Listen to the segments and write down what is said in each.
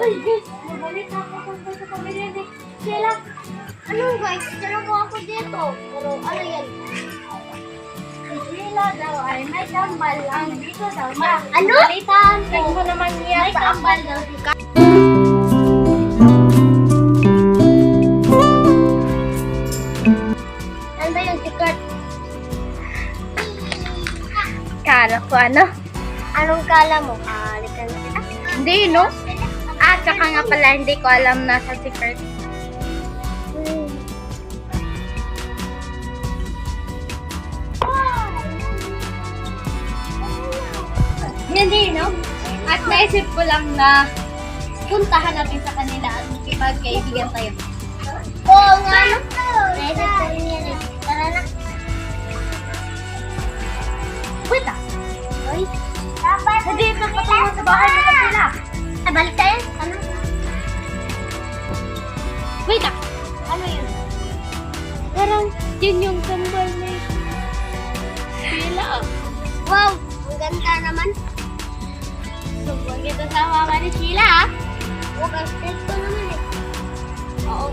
Uy, guys, mabalik ako tungkol sa pamilya ni Sheila. Ano guys, tanong mo ako dito. Pero ano yan? Si Sheila daw ay may kambal lang dito daw. Ano? Balitaan ko. Tingin mo naman niya may kambal daw si Ano ba yung secret? Kala ko ano? Anong kala mo? Kalikan kita? Hindi, no? Ah, tsaka nga pala, hindi ko alam na sa secret. Hindi, no? At naisip ko lang na puntahan natin sa kanila at makipagkaibigan tayo. Oo nga, no? Naisip ko rin yan eh. Tara na. Wait ah! Uy, dapat. Hindi ito patungo sa bahay nila sila. Balik tayo? Ano? Wait ah! Ano yun? Parang yun yung kambal ni sila. Wow, ang ganda naman. Sumbong kita sa mama ni Sheila ah. Huwag ang stress ko naman eh. Oo.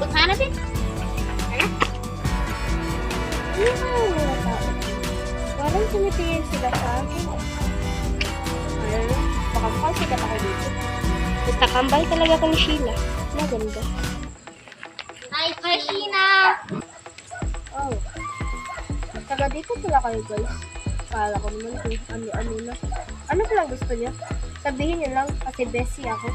Punta natin. Ano? Ano ba yung mga tao? Parang tumitingin sila sa akin. Ano? Baka mukhang sikat ako dito. Basta kambal talaga ko ni Sheila. Maganda. Hi, Sheena! Oh. Taga dito pala kayo guys. Kala ko naman kung ano-ano na. Ano palang gusto niya? Sabihin niyo lang kasi bestie ako.